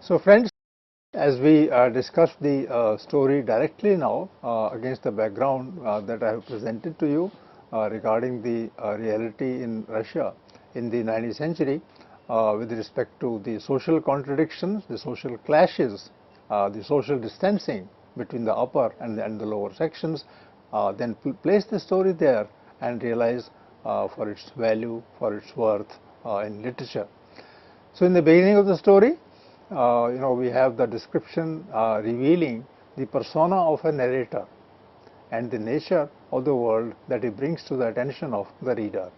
So friends, as we discuss the story directly now against the background that I have presented to you regarding the reality in Russia in the 19th century with respect to the social contradictions, the social clashes, the social distancing between the upper and the lower sections, then place the story there and realize for its value, for its worth in literature. So in the beginning of the story, we have the description revealing the persona of a narrator and the nature of the world that he brings to the attention of the reader.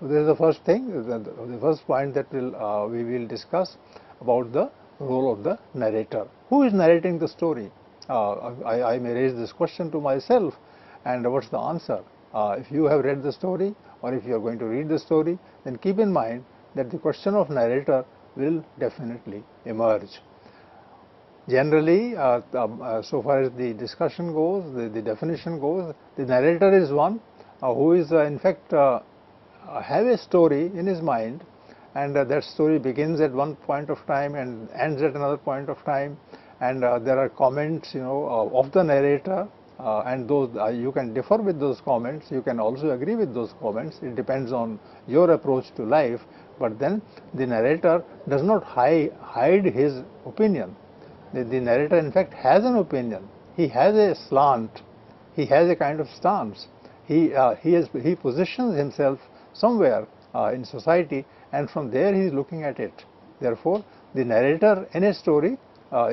So this is the first thing, the first point that we will discuss about the role of the narrator. Who is narrating the story? I may raise this question to myself, and what's the answer? If you have read the story, or if you are going to read the story, then keep in mind that the question of narrator will definitely emerge. Generally, so far as the discussion goes, the definition goes, the narrator is one who is in fact have a story in his mind, and that story begins at one point of time and ends at another point of time, and there are comments of the narrator, and those you can differ with those comments, you can also agree with those comments. It depends on your approach to life, but then the narrator does not hide his opinion. The narrator in fact has an opinion, he has a slant, he has a kind of stance, he positions himself somewhere in society, and from there he is looking at it. Therefore, the narrator in a story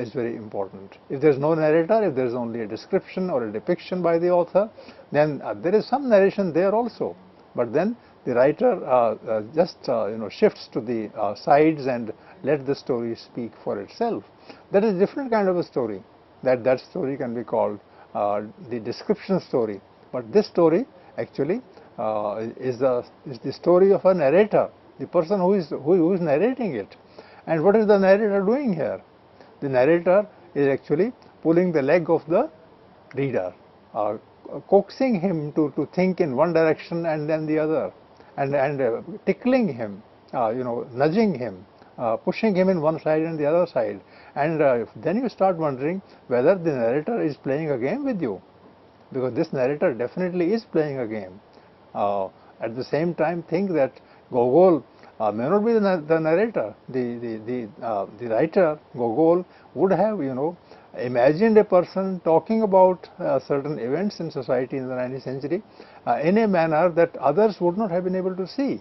is very important. If there is no narrator, if there is only a description or a depiction by the author, then there is some narration there also, but then the writer just shifts to the sides and let the story speak for itself. That is a different kind of a story. That story can be called the description story, but this story actually is the story of a narrator, the person who is narrating it. And what is the narrator doing here? The narrator is actually pulling the leg of the reader, coaxing him to think in one direction and then the other, and tickling him, nudging him, pushing him in one side and the other side. And then you start wondering whether the narrator is playing a game with you, because this narrator definitely is playing a game. At the same time, think that Gogol may not be the narrator. The writer Gogol would have imagined a person talking about certain events in society in the 19th century in a manner that others would not have been able to see.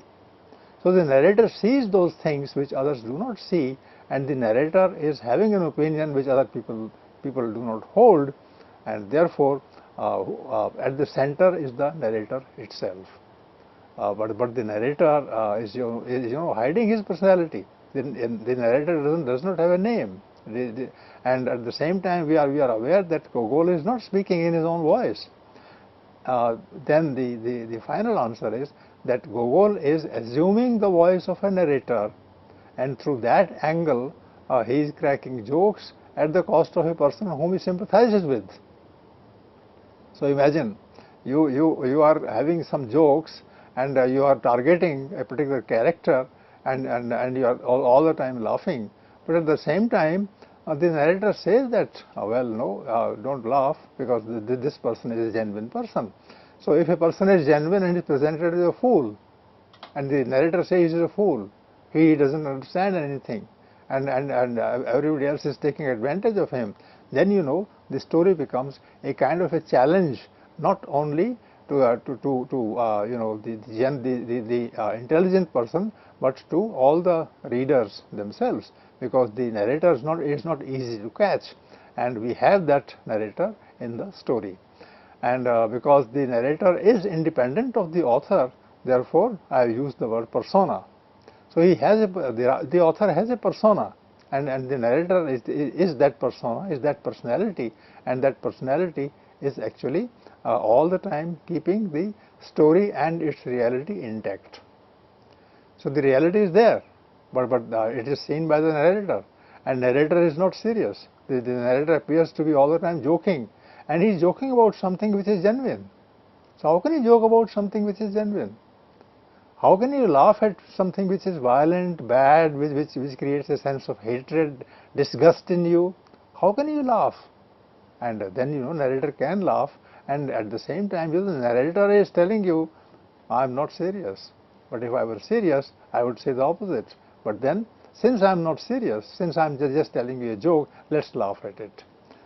So the narrator sees those things which others do not see, and the narrator is having an opinion which other people do not hold, and therefore at the center is the narrator itself. But the narrator is hiding his personality. The narrator does not have a name, and at the same time we are aware that Gogol is not speaking in his own voice. Then the final answer is that Gogol is assuming the voice of a narrator, and through that angle he is cracking jokes at the cost of a person whom he sympathizes with. So imagine you are having some jokes, and you are targeting a particular character, and you are all the time laughing, but at the same time the narrator says that well, no, don't laugh, because this person is a genuine person. So if a person is genuine and is presented as a fool, and the narrator says he is a fool, he doesn't understand anything, and everybody else is taking advantage of him, then the story becomes a kind of a challenge, not only to the intelligent person, but to all the readers themselves, because the narrator is not easy to catch, and we have that narrator in the story. And because the narrator is independent of the author, therefore I have used the word persona. So he has the author has a persona, and the narrator is that persona, is that personality, and that personality is actually all the time keeping the story and its reality intact. So the reality is there, but it is seen by the narrator, and narrator is not serious. The narrator appears to be all the time joking, and he is joking about something which is genuine. So how can he joke about something which is genuine? How can you laugh at something which is violent, bad, which creates a sense of hatred, disgust in you? How can you laugh? And then, narrator can laugh, and at the same time, the narrator is telling you, I'm not serious. But if I were serious, I would say the opposite. But then, since I'm not serious, since I'm just telling you a joke, let's laugh at it.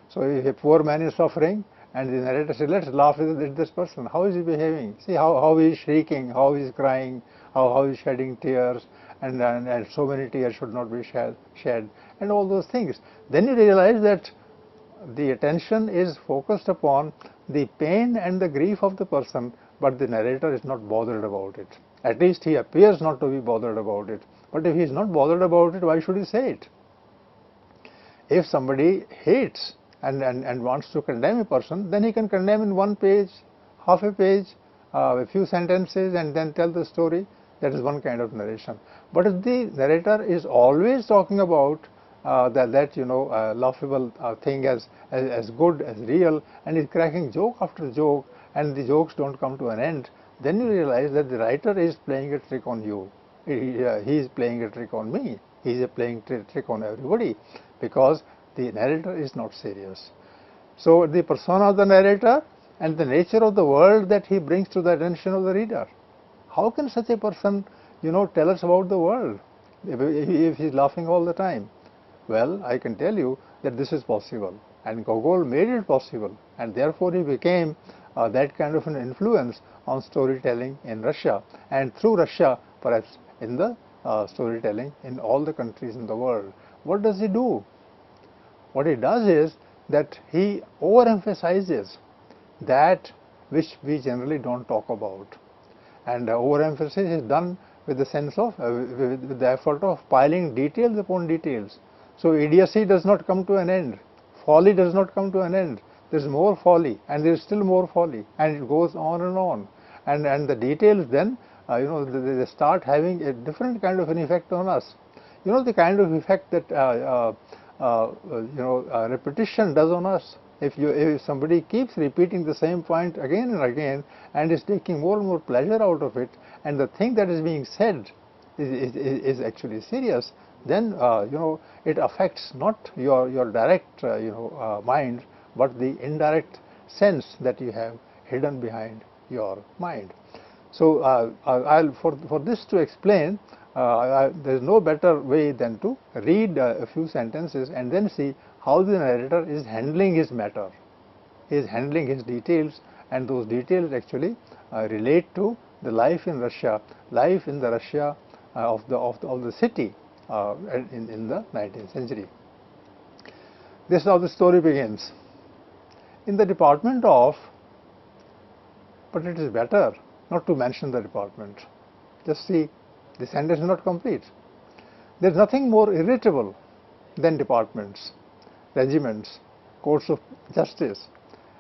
So if a poor man is suffering, and the narrator says, let's laugh at this person. How is he behaving? See how he is shrieking, how he is crying, how he is shedding tears, and so many tears should not be shed, and all those things. Then you realize that the attention is focused upon the pain and the grief of the person, but the narrator is not bothered about it. At least he appears not to be bothered about it. But if he is not bothered about it, why should he say it? If somebody hates and wants to condemn a person, then he can condemn in one page, half a page, a few sentences, and then tell the story. That is one kind of narration. But if the narrator is always talking about that laughable thing as good, as real, and is cracking joke after joke, and the jokes don't come to an end, then you realize that the writer is playing a trick on you. He is playing a trick on me. He is playing a trick on everybody, because the narrator is not serious. So the persona of the narrator and the nature of the world that he brings to the attention of the reader. How can such a person, tell us about the world if he is laughing all the time? Well, I can tell you that this is possible, and Gogol made it possible, and therefore he became that kind of an influence on storytelling in Russia, and through Russia, perhaps in the storytelling in all the countries in the world. What does he do? What he does is that he overemphasizes that which we generally don't talk about, and overemphasis is done with the sense of with the effort of piling details upon details. So idiocy does not come to an end, folly does not come to an end. There is more folly, and there is still more folly, and it goes on and on, and the details then they start having a different kind of an effect on us. The kind of effect that repetition does on us. If somebody keeps repeating the same point again and again and is taking more and more pleasure out of it, and the thing that is being said is actually serious, then it affects not your direct mind, but the indirect sense that you have hidden behind your mind. So for this to explain, there is no better way than to read a few sentences and then see how the narrator is handling his matter. He is handling his details, and those details actually relate to the life in Russia, life in the Russia of the city in the 19th century. This is how the story begins. In the department of, but it is better not to mention the department. Just see, the sentence is not complete. There is nothing more irritable than departments, regiments, courts of justice,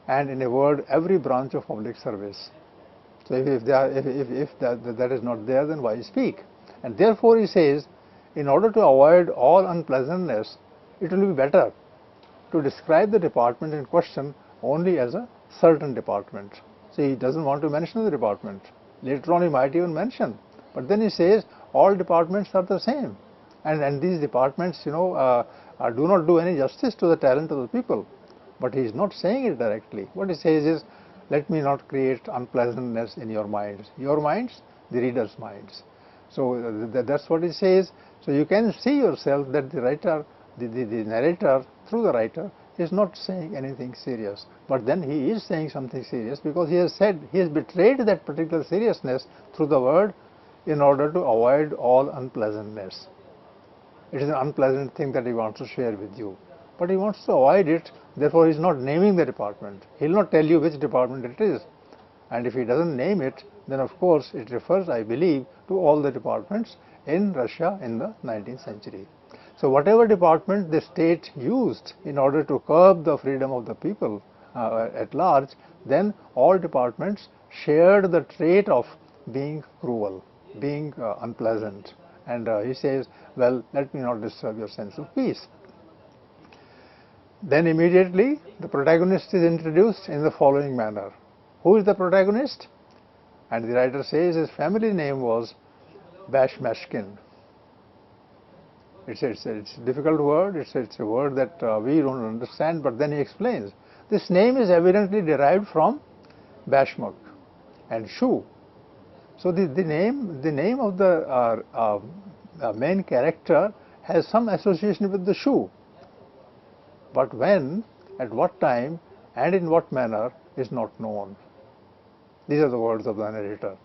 and in a word, every branch of public service. So if that is not there, then why speak? And therefore he says, in order to avoid all unpleasantness, it will be better to describe the department in question only as a certain department. So he doesn't want to mention the department. Later on he might even mention. But then he says all departments are the same. And these departments, do not do any justice to the talent of the people. But he is not saying it directly. What he says is, let me not create unpleasantness in your minds. Your minds, the reader's minds. So that's what he says. So you can see yourself that the writer, the narrator, through the writer, is not saying anything serious. But then he is saying something serious, because he has betrayed that particular seriousness through the word in order to avoid all unpleasantness. It is an unpleasant thing that he wants to share with you, but he wants to avoid it. Therefore, he is not naming the department. He will not tell you which department it is. And if he doesn't name it, then of course it refers, I believe, to all the departments in Russia in the 19th century. So whatever department the state used in order to curb the freedom of the people at large, then all departments shared the trait of being cruel, being unpleasant. And he says, well, let me not disturb your sense of peace. Then immediately the protagonist is introduced in the following manner. Who is the protagonist? And the writer says his family name was Bashmashkin. It's a difficult word, it's a word that we don't understand, but then he explains. This name is evidently derived from Bashmak and shoe. So the name of the main character has some association with the shoe. But when, at what time, and in what manner is not known. These are the words of the narrator.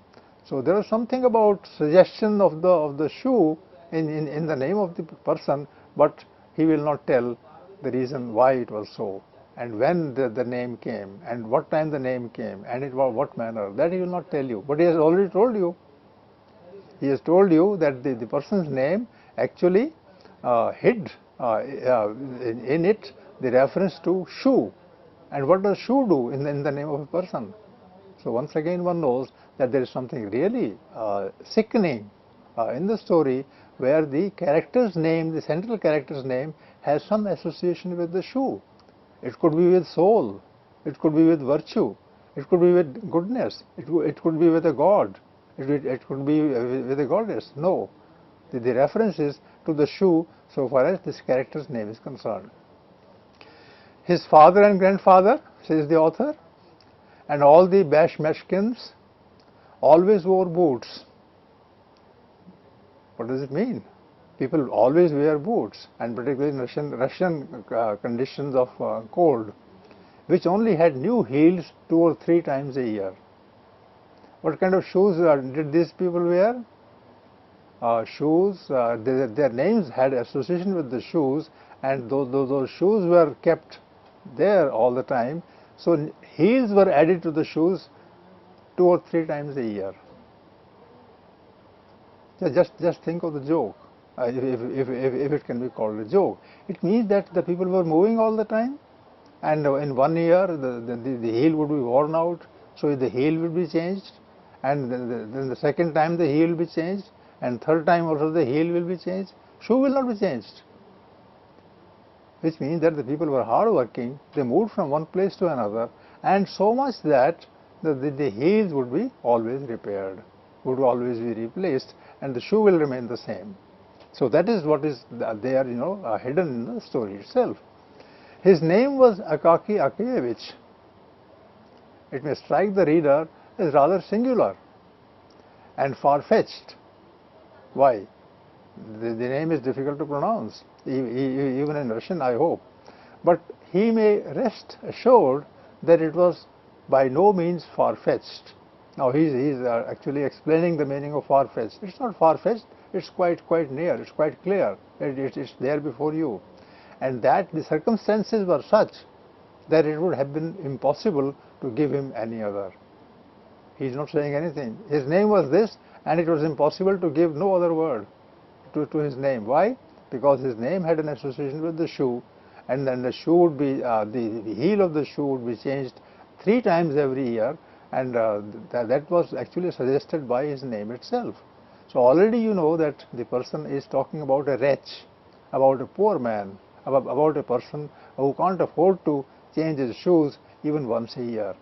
So there is something about suggestion of the shoe in the name of the person, but he will not tell the reason why it was so, and when the name came, and what time the name came, and in what manner. That he will not tell you. But he has already told you. He has told you that the person's name actually hid in it the reference to shoe. And what does shoe do in the name of a person? So once again one knows that there is something really sickening in the story, where the character's name, the central character's name, has some association with the shoe. It could be with soul, it could be with virtue, it could be with goodness, it could be with a god, it could be with a goddess. No, the reference is to the shoe so far as this character's name is concerned. His father and grandfather, says the author, and all the Bashmashkins always wore boots. What does it mean? People always wear boots, and particularly in Russian conditions of cold, which only had new heels 2 or 3 times a year. What kind of shoes did these people wear? Shoes, their names had association with the shoes, and those shoes were kept there all the time. So heels were added to the shoes 2 or 3 times a year. Just think of the joke, if it can be called a joke. It means that the people were moving all the time, and in 1 year the heel would be worn out, so the heel will be changed, and then the second time the heel will be changed, and third time also the heel will be changed. Shoe will not be changed. Which means that the people were hard working, they moved from one place to another, and so much that the heels would be always repaired, would always be replaced, and the shoe will remain the same. So that is what is there, hidden in the story itself. His name was Akaki Akiyevich. It may strike the reader as rather singular and far-fetched. Why? The name is difficult to pronounce, even in Russian, I hope. But he may rest assured that it was by no means far-fetched. Now he's actually explaining the meaning of far-fetched. It's not far-fetched, it's quite near, it's quite clear, it's there before you. And that the circumstances were such that it would have been impossible to give him any other. He's not saying anything. His name was this, and it was impossible to give no other word to his name. Why? Because his name had an association with the shoe, and then the shoe would be, the heel of the shoe would be changed 3 times every year, and that was actually suggested by his name itself. So already you know that the person is talking about a wretch, about a poor man, about a person who can't afford to change his shoes even once a year.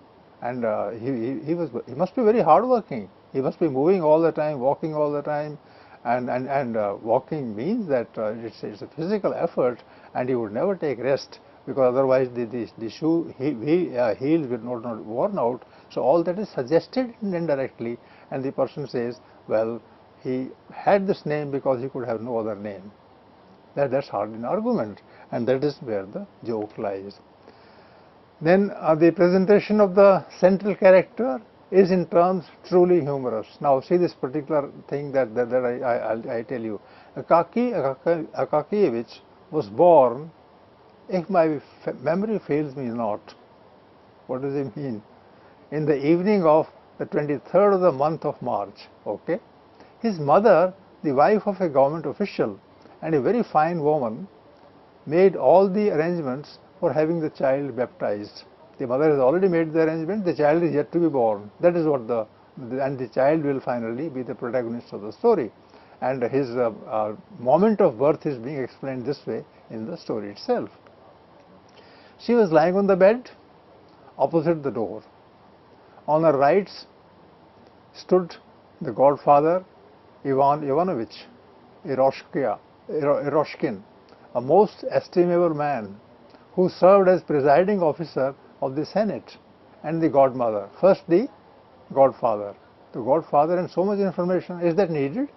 And he must be very hardworking. He must be moving all the time, walking all the time, and walking means that it's a physical effort, and he would never take rest, because otherwise the shoe heels will not worn out. So all that is suggested indirectly, and the person says, well, he had this name because he could have no other name. That's hardly an argument, and that is where the joke lies. Then the presentation of the central character is in terms truly humorous. Now see this particular thing that I tell you. Akaki Akakievich was born, if my memory fails me not. What does it mean? In the evening of the 23rd of the month of March. Okay. His mother, the wife of a government official and a very fine woman, made all the arrangements for having the child baptized. The mother has already made the arrangement, the child is yet to be born. That is what and the child will finally be the protagonist of the story. And his moment of birth is being explained this way in the story itself. She was lying on the bed opposite the door. On her right stood the godfather Ivan Ivanovich Eroshkin, a most estimable man who served as presiding officer of the Senate, and the godmother. First the godfather. The godfather and so much information, is that needed?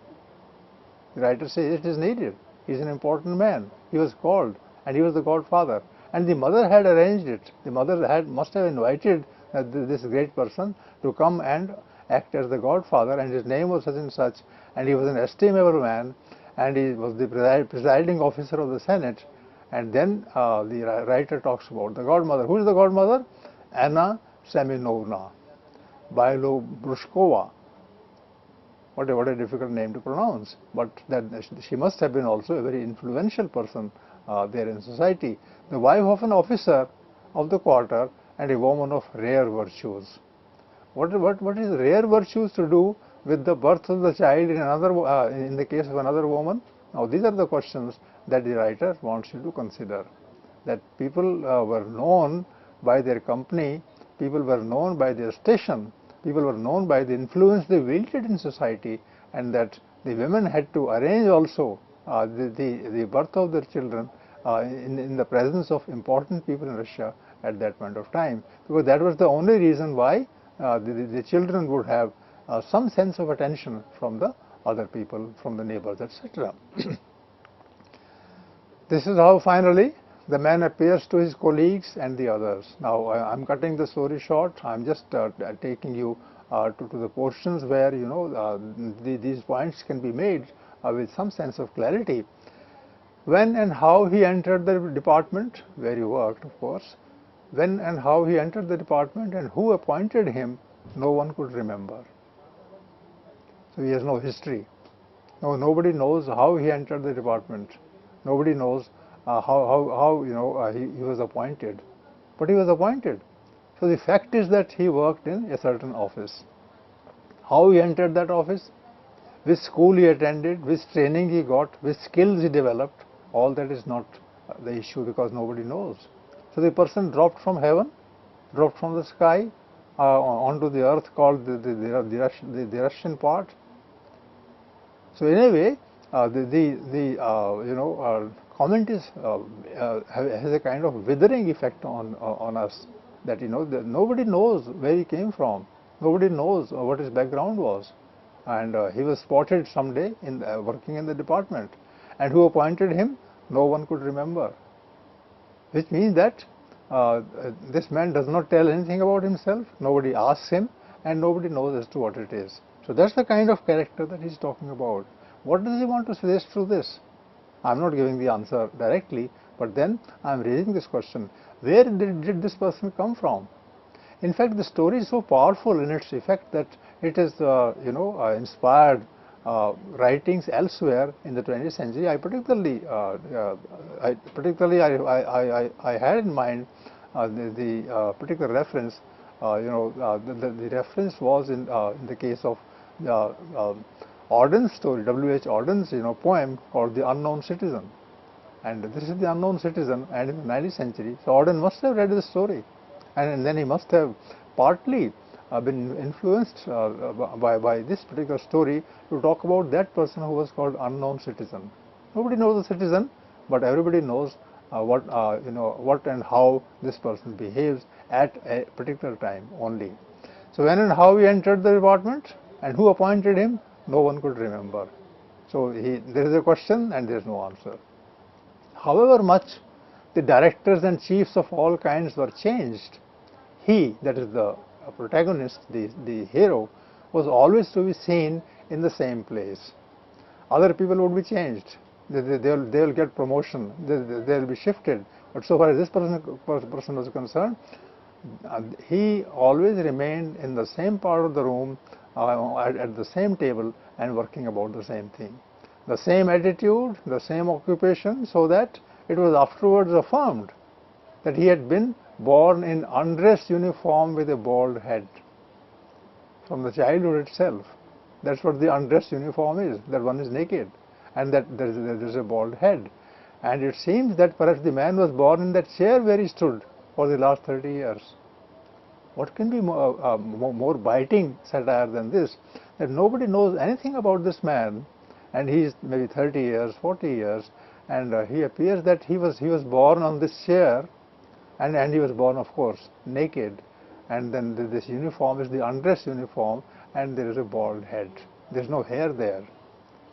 The writer says it is needed. He is an important man. He was called and he was the godfather. And the mother had arranged it. The mother must have invited this great person to come and act as the godfather, and his name was such and such, and he was an estimable man, and he was the presiding officer of the Senate. And then the writer talks about the godmother. Who is the godmother? Anna Seminovna Bialobrushkova. What a difficult name to pronounce, but that she must have been also a very influential person there in society. The wife of an officer of the quarter and a woman of rare virtues. What is rare virtues to do with the birth of the child in the case of another woman? Now these are the questions that the writer wants you to consider. That people were known by their company, people were known by their station, people were known by the influence they wielded in society, and that the women had to arrange also the birth of their children in the presence of important people in Russia at that point of time, because that was the only reason why the children would have some sense of attention from the other people, from the neighbors, etc. This is how finally the man appears to his colleagues and the others. Now I am cutting the story short. I am just taking you to the portions where these points can be made with some sense of clarity. When and how he entered the department where he worked, of course. When and how he entered the department and who appointed him, no one could remember. So he has no history. No, nobody knows how he entered the department. Nobody knows how he was appointed. But he was appointed. So the fact is that he worked in a certain office. How he entered that office, which school he attended, which training he got, which skills he developed, all that is not the issue, because nobody knows. So the person dropped from heaven, dropped from the sky onto the earth, called the Russian part. So in a way, comment is has a kind of withering effect on us. That that nobody knows where he came from, nobody knows what his background was, and he was spotted someday in working in the department, and who appointed him, no one could remember. Which means that this man does not tell anything about himself, nobody asks him, and nobody knows as to what it is. So that's the kind of character that he's talking about. What does he want to suggest through this? I'm not giving the answer directly, but then I'm raising this question. Where did this person come from? In fact, the story is so powerful in its effect that it has inspired writings elsewhere in the 20th century. I had in mind the particular reference. The reference was in the case of Auden's story, W.H. Auden's poem called The Unknown Citizen. And this is the unknown citizen, and in the 19th century, so Auden must have read the story, and then he must have partly been influenced by this particular story to talk about that person who was called unknown citizen. Nobody knows the citizen, but everybody knows what and how this person behaves at a particular time only. So when and how he entered the department and who appointed him, no one could remember. So there is a question and there is no answer. However much the directors and chiefs of all kinds were changed, he, that is the protagonist, the hero, was always to be seen in the same place. Other people would be changed. They will get promotion. They will be shifted. But so far as this person was concerned, he always remained in the same part of the room, at the same table, and working about the same thing. The same attitude, the same occupation, so that it was afterwards affirmed that he had been born in undress uniform with a bald head. From the childhood itself, that's what the undress uniform is, that one is naked and that there is a bald head. And it seems that perhaps the man was born in that chair where he stood for the last 30 years. What can be more biting satire than this? that nobody knows anything about this man, and he's maybe 30 years, 40 years, and he appears that he was born on this chair, and he was born, of course, naked, and then this uniform is the undress uniform, and there is a bald head. There's no hair there.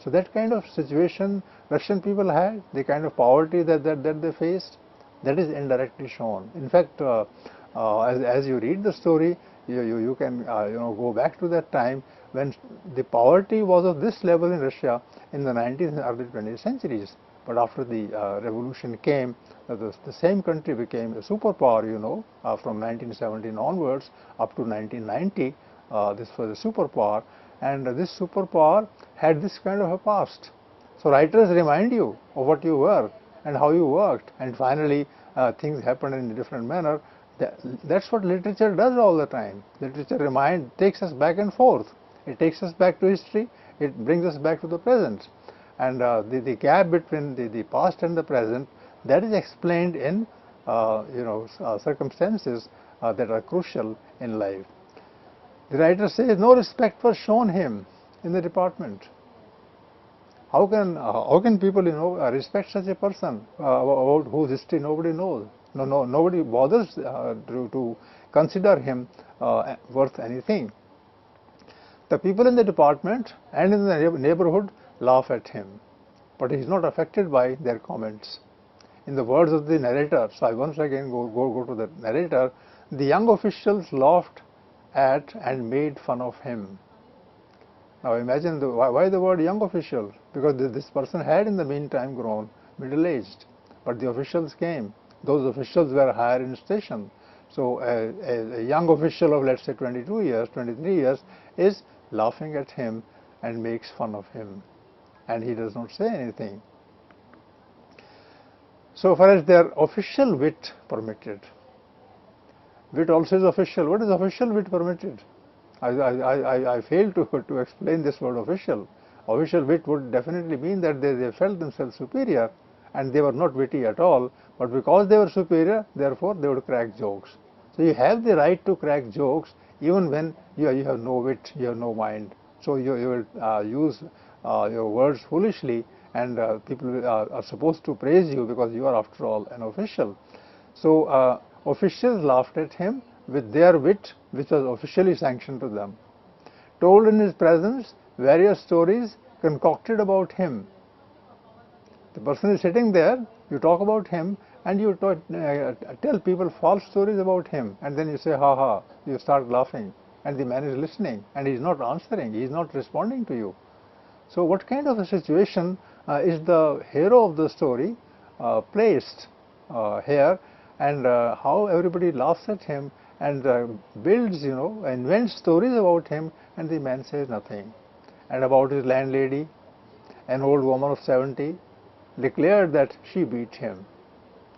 So that kind of situation Russian people had, the kind of poverty that they faced, that is indirectly shown. In fact, as you read the story, you can go back to that time when the poverty was of this level in Russia in the 19th and early 20th centuries. But after the revolution came, the same country became a superpower, from 1917 onwards up to 1990. This was a superpower, and this superpower had this kind of a past. So writers remind you of what you were and how you worked, and finally things happened in a different manner. That's what literature does all the time. Literature takes us back and forth. It takes us back to history. It brings us back to the present. And the gap between the past and the present, that is explained in circumstances that are crucial in life. The writer says no respect was shown him in the department. How can people respect such a person about whose history nobody knows? Nobody bothers to consider him worth anything. The people in the department and in the neighborhood laugh at him, but he is not affected by their comments. In the words of the narrator, so I once again go to the narrator, the young officials laughed at and made fun of him. Now imagine why the word young official? Because this person had in the meantime grown middle-aged, but the officials came. Those officials were higher in station. So a young official of, let's say, 22 years, 23 years is laughing at him and makes fun of him, and he does not say anything. So far as their official wit permitted, wit also is official. What is official wit permitted? I fail to explain this word official. Official wit would definitely mean that they felt themselves superior and they were not witty at all, but because they were superior, therefore they would crack jokes. So you have the right to crack jokes even when you have no wit, you have no mind. So you will use your words foolishly, and people are supposed to praise you because you are, after all, an official. So officials laughed at him with their wit, which was officially sanctioned to them. Told in his presence various stories concocted about him. The person is sitting there, you talk about him, and you tell people false stories about him, and then you say, ha ha, you start laughing, and the man is listening, and he is not answering, he is not responding to you. So what kind of a situation is the hero of the story placed here, and how everybody laughs at him and builds, invents stories about him, and the man says nothing. And about his landlady, an old woman of 70, declared that she beat him.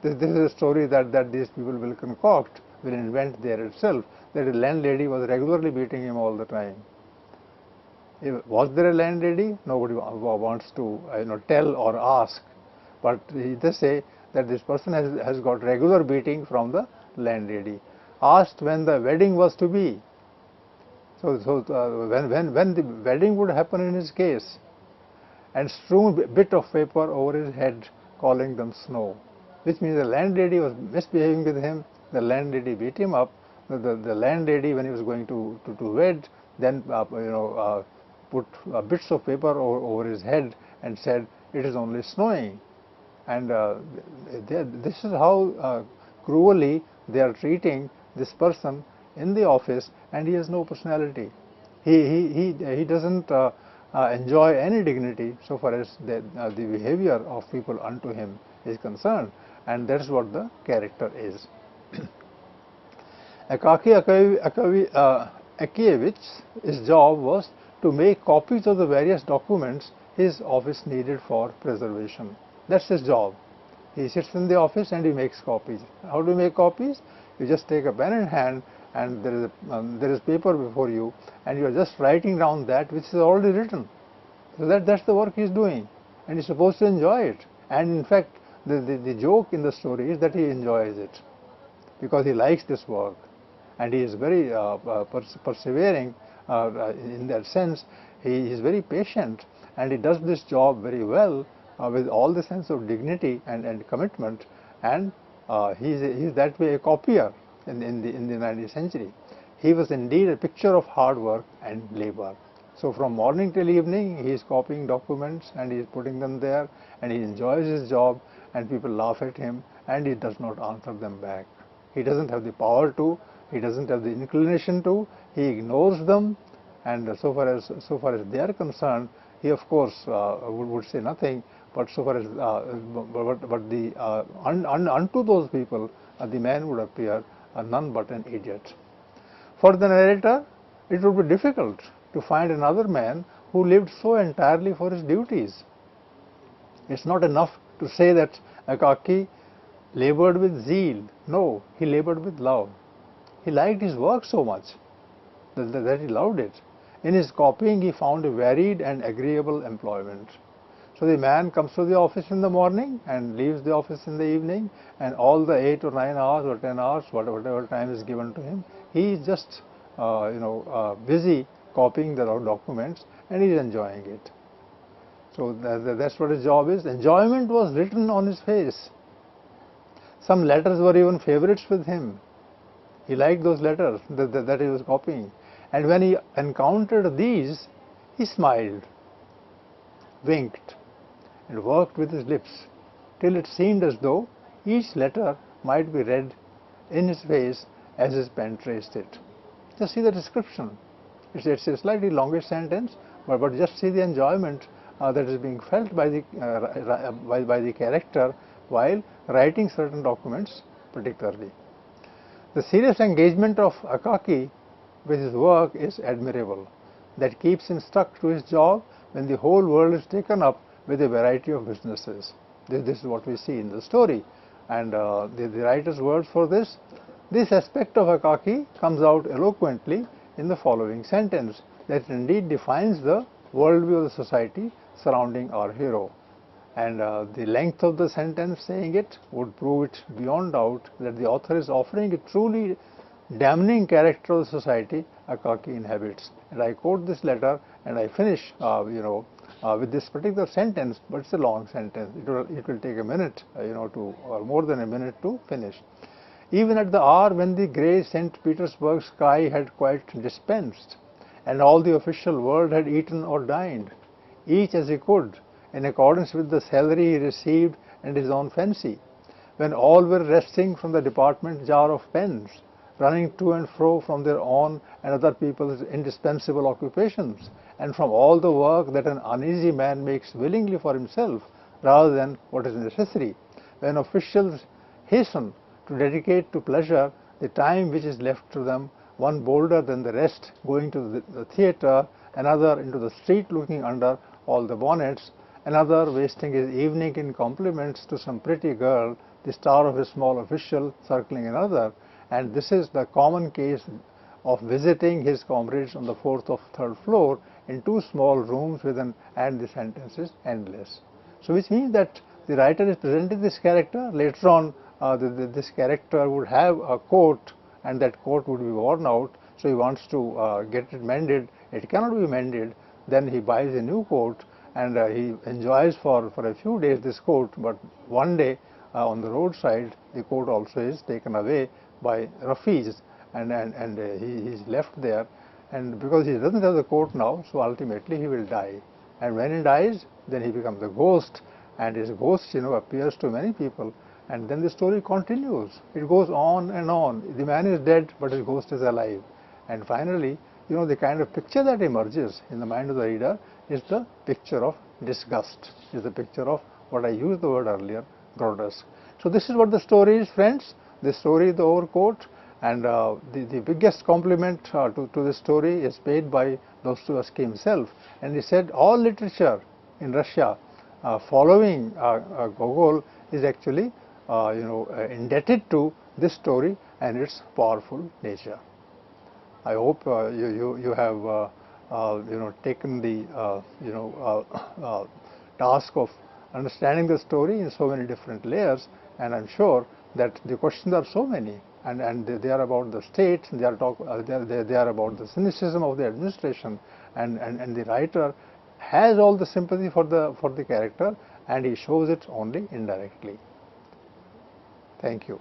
This is a story that these people will concoct, will invent there itself, that a landlady was regularly beating him all the time. Was there a landlady? Nobody wants to tell or ask, but they say that this person has got regular beating from the landlady. Asked when the wedding was to be. So when the wedding would happen in his case, and strewn a bit of paper over his head, calling them snow, which means the landlady was misbehaving with him. The landlady beat him up. The landlady, when he was going to wed, then put bits of paper over his head and said, "It is only snowing." And this is how cruelly they are treating this person in the office, and he has no personality. He doesn't enjoy any dignity so far as the behavior of people unto him is concerned, and that's what the character is. Akaki Akievich's job was to make copies of the various documents his office needed for preservation. That's his job. He sits in the office and he makes copies. How do you make copies? You just take a pen in hand, and there is paper before you, and you are just writing down that which is already written. So that's the work he's doing, and he's supposed to enjoy it. And in fact, the joke in the story is that he enjoys it because he likes this work, and he is very persevering In that sense, he is very patient, and he does this job very well with all the sense of dignity and commitment, and he is that way a copier in the 19th century. He was indeed a picture of hard work and labor. So from morning till evening, he is copying documents and he is putting them there, and he enjoys his job, and people laugh at him, and he does not answer them back. He doesn't have the power to, he doesn't have the inclination to, he ignores them, and so far as they are concerned, he of course would say nothing, but so far as unto those people, the man would appear none but an idiot. For the narrator, it would be difficult to find another man who lived so entirely for his duties. It's not enough to say that Akaki labored with zeal. No, he labored with love. He liked his work so much that he loved it. In his copying, he found a varied and agreeable employment. So the man comes to the office in the morning and leaves the office in the evening, and all the 8 or 9 hours or 10 hours, whatever time is given to him, he is just busy copying the documents, and he is enjoying it. So that's what his job is. Enjoyment was written on his face. Some letters were even favorites with him. He liked those letters that he was copying. And when he encountered these, he smiled, winked, and worked with his lips, till it seemed as though each letter might be read in his face as his pen traced it. Just see the description. It's a slightly longer sentence, but just see the enjoyment that is being felt by the character while writing certain documents particularly. The serious engagement of Akaki with his work is admirable. That keeps him stuck to his job when the whole world is taken up with a variety of businesses. This is what we see in the story, and the writer's words for this aspect of Akaki comes out eloquently in the following sentence, that it indeed defines the worldview of the society surrounding our hero. And the length of the sentence saying it would prove it beyond doubt that the author is offering a truly damning character of the society Akaki inhabits. And I quote this letter and I finish with this particular sentence, but it's a long sentence. It will take a minute, or more than a minute to finish. Even at the hour when the grey St. Petersburg sky had quite dispensed, and all the official world had eaten or dined, each as he could, in accordance with the salary he received and his own fancy, when all were resting from the department jar of pens, running to and fro from their own and other people's indispensable occupations, and from all the work that an uneasy man makes willingly for himself rather than what is necessary, when officials hasten to dedicate to pleasure the time which is left to them, one bolder than the rest going to the theatre, another into the street looking under all the bonnets, another wasting his evening in compliments to some pretty girl, the star of a small official circling another. And this is the common case of visiting his comrades on the 4th or 3rd floor in 2 small rooms with and the sentence is endless. So which means that the writer is presenting this character. Later on, this character would have a coat, and that coat would be worn out, so he wants to get it mended. It cannot be mended. Then he buys a new coat, and he enjoys for a few days this coat, but one day on the roadside, the coat also is taken away by ruffians, and he is left there, and because he doesn't have the coat now, so ultimately he will die. And when he dies, then he becomes a ghost, and his ghost appears to many people, and then the story continues. It goes on and on. The man is dead, but his ghost is alive, and finally, the kind of picture that emerges in the mind of the reader is the picture of disgust, is the picture of what I used the word earlier, grotesque. So this is what the story is, friends. The story is the overcoat, and the biggest compliment to this story is paid by Dostoevsky himself, and he said all literature in Russia following Gogol is actually indebted to this story and its powerful nature. I hope you have taken the task of understanding the story in so many different layers, and I'm sure that the questions are so many, and they are about the state, they are about the cynicism of the administration, and the writer has all the sympathy for the character, and he shows it only indirectly. Thank you.